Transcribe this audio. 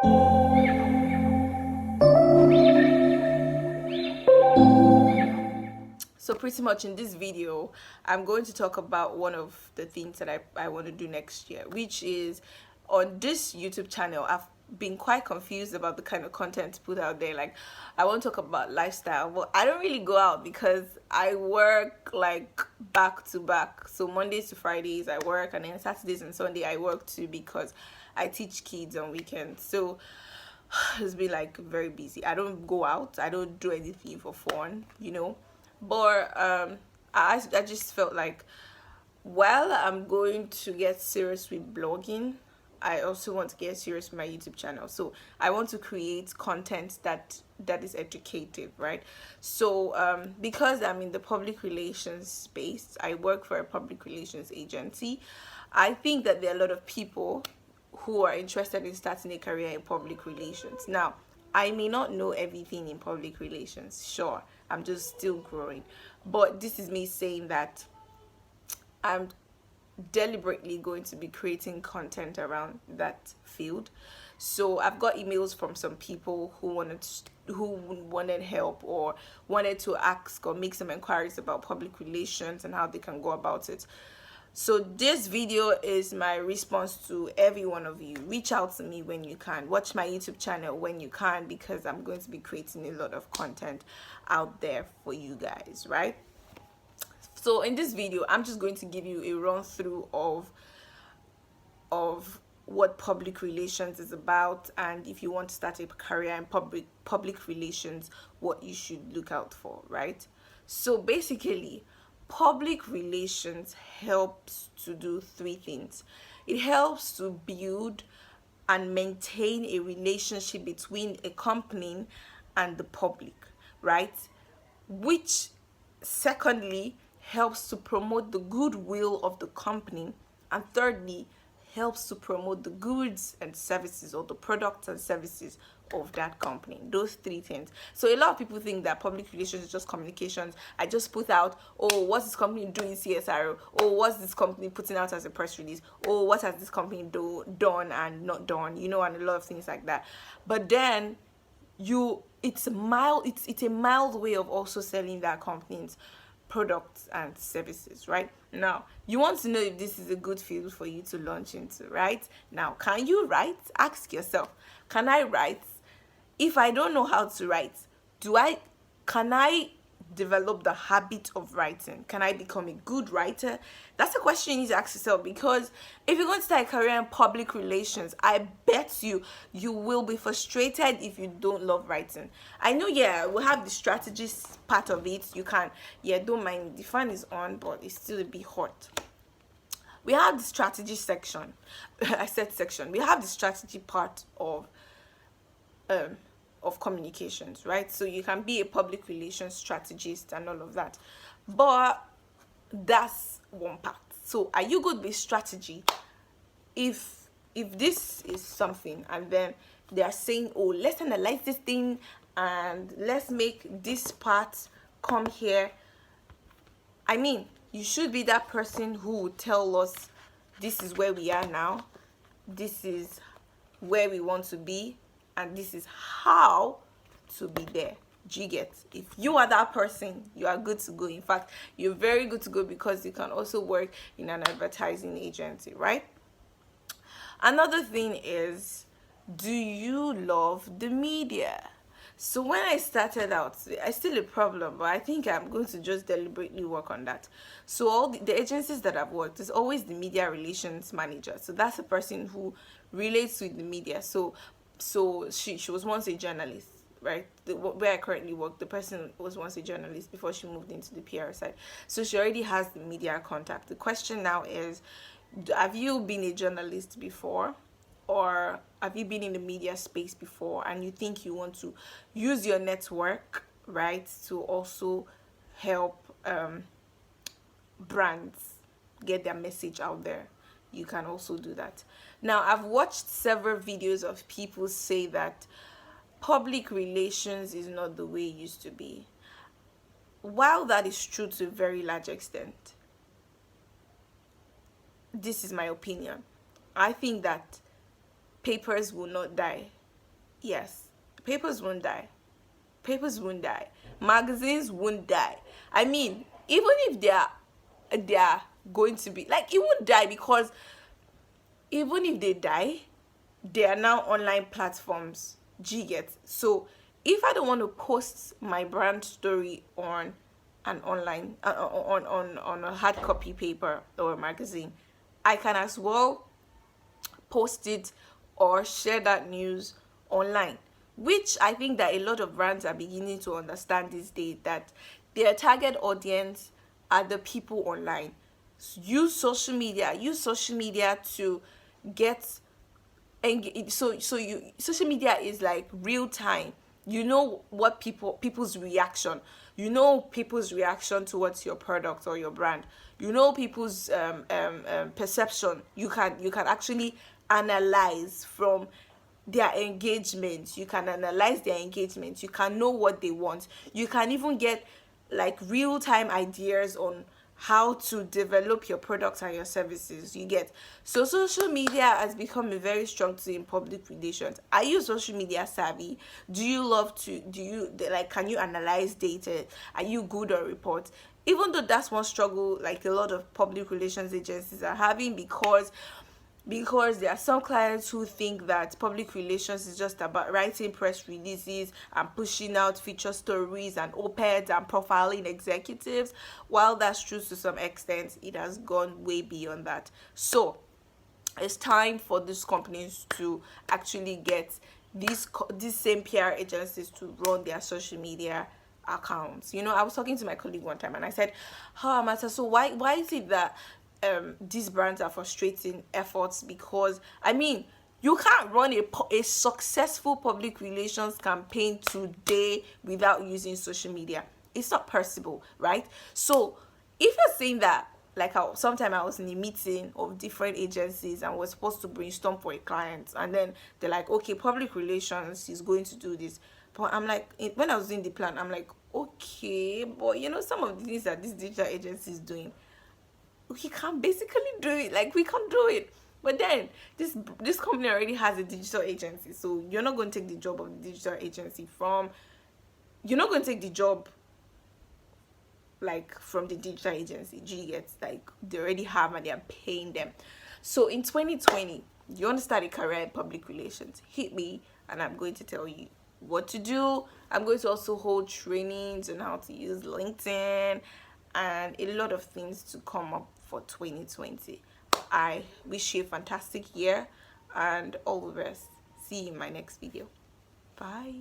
So pretty much in this video, I'm going to talk about one of the things that I want to do next year, which is on this YouTube channel. I've been quite confused about the kind of content to put out there. Like, I want to talk about lifestyle, but I don't really go out because I work like back to back. So Mondays to Fridays I work, and then Saturdays and Sunday I work too because I teach kids on weekends. So it's been like very busy. I don't go out, I don't do anything for fun. But I just felt like, while I'm going to get serious with blogging, I also want to get serious with my YouTube channel. So I want to create content that is educative, right? So because I'm in the public relations space, I work for a public relations agency. I think that there are a lot of people who are interested in starting a career in public relations. Now, I may not know everything in public relations, sure, I'm just still growing, but this is me saying that I'm deliberately going to be creating content around that field. So I've got emails from some people who wanted help or wanted to ask or make some inquiries about public relations and how they can go about it. So this video is my response to every one of you. Reach out to me when you can. Watch my YouTube channel when you can, because I'm going to be creating a lot of content out there for you guys, right? So in this video, I'm just going to give you a run through of what public relations is about, and if you want to start a career in public relations, what you should look out for, right? So basically, public relations helps to do three things. It helps to build and maintain a relationship between a company and the public, right? Which secondly helps to promote the goodwill of the company, and thirdly helps to promote the goods and services, or the products and services of that company. Those three things. So a lot of people think that public relations is just communications. I just put out, oh, what's this company doing CSR? Oh, what's this company putting out as a press release? Oh, what has this company done and not done, and a lot of things like that. But then it's a mild way of also selling that company's products and services. Right now, you want to know if this is a good field for you to launch into. Right now, can you write? Ask yourself, can I write? If I don't know how to write, can I develop the habit of writing? Can I become a good writer? That's a question you need to ask yourself, because if you're going to start a career in public relations, I bet you will be frustrated if you don't love writing. I know, yeah, we'll have the strategist part of it. You can, yeah, don't mind, the fan is on, but it's still a bit hot. We have the strategy section. I said section. We have the strategy part of communications, right? So you can be a public relations strategist and all of that, but that's one part. So are you good with strategy? If this is something, and then they are saying, oh, let's analyze this thing and let's make this part come here, I mean, you should be that person who would tell us, this is where we are now, this is where we want to be, and this is how to be there. Do you get? If you are that person, you are good to go. In fact, you're very good to go, because you can also work in an advertising agency, right? Another thing is, do you love the media? So when I started out, I still a problem, but I think I'm going to just deliberately work on that. So all the agencies that I've worked, is always the media relations manager. So that's a person who relates with the media. So she was once a journalist, right? Where I currently work, the person was once a journalist before she moved into the PR side. So she already has the media contact. The question now is, have you been a journalist before, or have you been in the media space before, and you think you want to use your network, right, to also help brands get their message out there? You can also do that. Now, I've watched several videos of people say that public relations is not the way it used to be. While that is true to a very large extent, this is my opinion. I think that papers will not die. Yes, papers won't die. Papers won't die. Magazines won't die. I mean, even if they are going to be like, it won't die, because even if they die, they are now online platforms. Do you get? So if I don't want to post my brand story on an online on a hard copy paper or a magazine, I can as well post it or share that news online, which I think that a lot of brands are beginning to understand these days, that their target audience are the people online. Use social media to get, and so you social media is like real time. You know what people's reaction, people's reaction towards your product or your brand. People's perception. You can actually analyze from their engagement. You can analyze their engagement. You can know what they want. You can even get like real time ideas on how to develop your products and your services. You get? So social media has become a very strong tool in public relations. Are you social media savvy? Do you like, can you analyze data? Are you good on reports? Even though that's one struggle like a lot of public relations agencies are having, because there are some clients who think that public relations is just about writing press releases and pushing out feature stories and op-eds and profiling executives. While that's true to some extent, it has gone way beyond that. So it's time for these companies to actually get these same PR agencies to run their social media accounts. I was talking to my colleague one time and I said, "Oh, Amata, so why is it that these brands are frustrating efforts?" Because I mean, you can't run a successful public relations campaign today without using social media. It's not possible, right? So if you're saying that, like, sometime I was in a meeting of different agencies and was supposed to brainstorm for a client, and then they're like, okay, public relations is going to do this. But I'm like, when I was doing the plan, I'm like, okay, but some of the things that this digital agency is doing, we can basically do it. Like, we can do it. But then this company already has a digital agency, so you're not going to take the job of the digital agency from you're not going to take the job like from the digital agency. Do you get? Like, they already have and they're paying them. So in 2020, you want to start a career in public relations, hit me and I'm going to tell you what to do. I'm going to also hold trainings on how to use LinkedIn and a lot of things to come up for 2020. I wish you a fantastic year and all the best. See you in my next video. Bye.